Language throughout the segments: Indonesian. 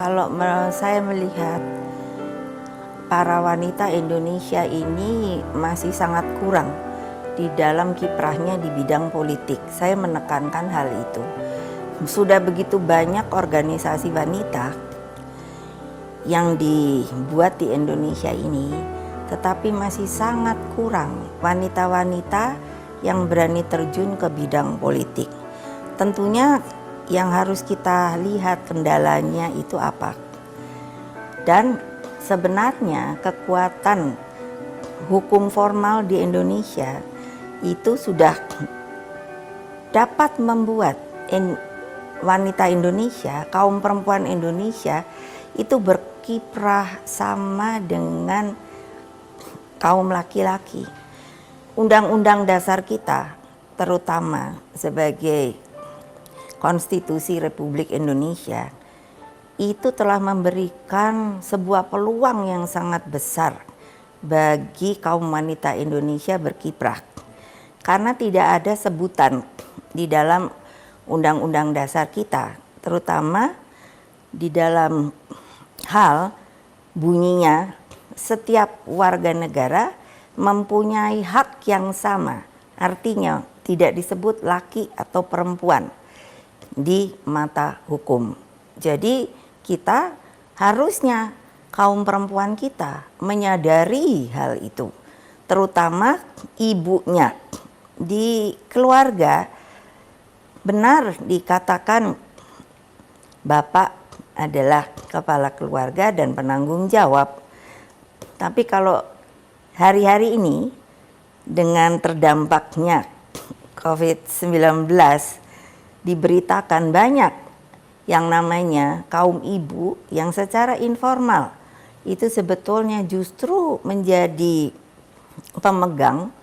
Kalau saya melihat para wanita Indonesia ini masih sangat kurang di dalam kiprahnya di bidang politik. Saya menekankan hal itu. Sudah begitu banyak organisasi wanita yang dibuat di Indonesia ini, tetapi masih sangat kurang wanita-wanita yang berani terjun ke bidang politik. Tentunya yang harus kita lihat kendalanya itu apa. Dan sebenarnya kekuatan hukum formal di Indonesia itu sudah dapat membuat wanita Indonesia, kaum perempuan Indonesia itu berkiprah sama dengan kaum laki-laki. Undang-undang dasar kita, terutama sebagai Konstitusi Republik Indonesia, itu telah memberikan sebuah peluang yang sangat besar bagi kaum wanita Indonesia berkiprah. Karena tidak ada sebutan di dalam undang-undang dasar kita, terutama di dalam hal bunyinya setiap warga negara mempunyai hak yang sama. Artinya tidak disebut laki atau perempuan di mata hukum. Jadi kita harusnya kaum perempuan kita menyadari hal itu, terutama ibunya. Di keluarga benar dikatakan bapak adalah kepala keluarga dan penanggung jawab. Tapi kalau hari-hari ini dengan terdampaknya COVID-19 diberitakan banyak yang namanya kaum ibu yang secara informal itu sebetulnya justru menjadi pemegang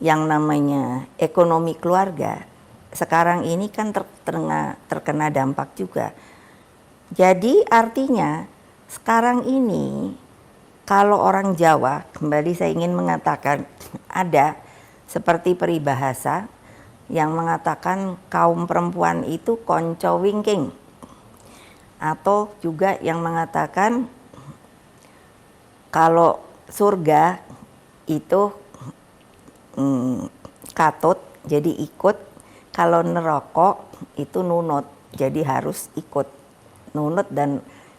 yang namanya ekonomi keluarga. Sekarang ini kan terkena dampak juga. Jadi artinya sekarang ini kalau orang Jawa, kembali saya ingin mengatakan ada seperti peribahasa yang mengatakan kaum perempuan itu konco wingking, atau juga yang mengatakan kalau surga itu katut jadi ikut, kalau neraka itu nunut jadi harus ikut. Nunut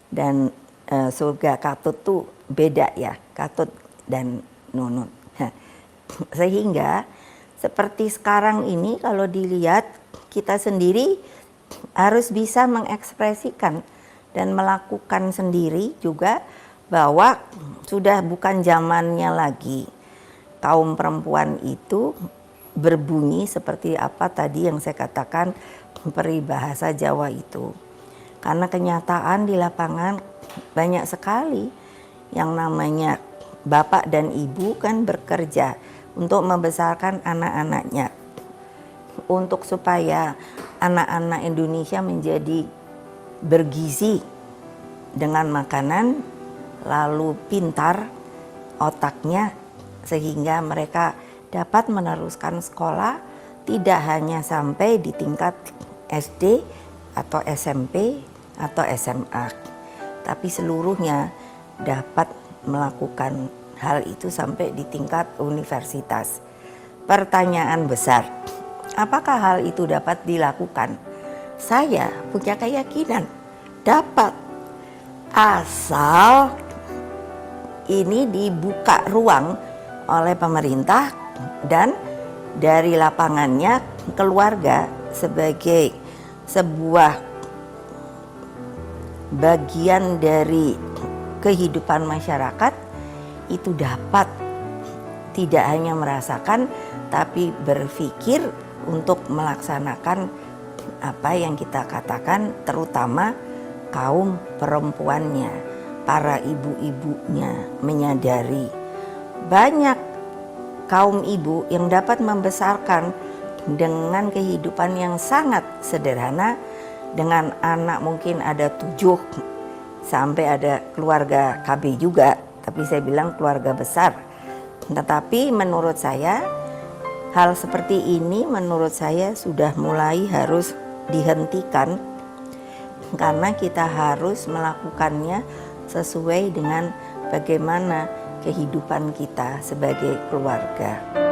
dan surga katut tuh beda ya, katut dan nunut. Sehingga seperti sekarang ini kalau dilihat kita sendiri harus bisa mengekspresikan dan melakukan sendiri juga bahwa sudah bukan zamannya lagi kaum perempuan itu berbunyi seperti apa tadi yang saya katakan peribahasa Jawa itu. Karena kenyataan di lapangan banyak sekali yang namanya bapak dan ibu kan bekerja untuk membesarkan anak-anaknya, untuk supaya anak-anak Indonesia menjadi bergizi dengan makanan, lalu pintar otaknya sehingga mereka dapat meneruskan sekolah tidak hanya sampai di tingkat SD atau SMP atau SMA, tapi seluruhnya dapat melakukan hal itu sampai di tingkat universitas. Pertanyaan besar, apakah hal itu dapat dilakukan? Saya punya keyakinan dapat, asal ini dibuka ruang oleh pemerintah dan dari lapangannya keluarga sebagai sebuah bagian dari kehidupan masyarakat itu dapat tidak hanya merasakan tapi berpikir untuk melaksanakan apa yang kita katakan, terutama kaum perempuannya, para ibu-ibunya menyadari banyak kaum ibu yang dapat membesarkan dengan kehidupan yang sangat sederhana, dengan anak mungkin ada 7 sampai ada keluarga KB juga, tapi saya bilang keluarga besar. Tetapi menurut saya hal seperti ini menurut saya sudah mulai harus dihentikan karena kita harus melakukannya sesuai dengan bagaimana kehidupan kita sebagai keluarga.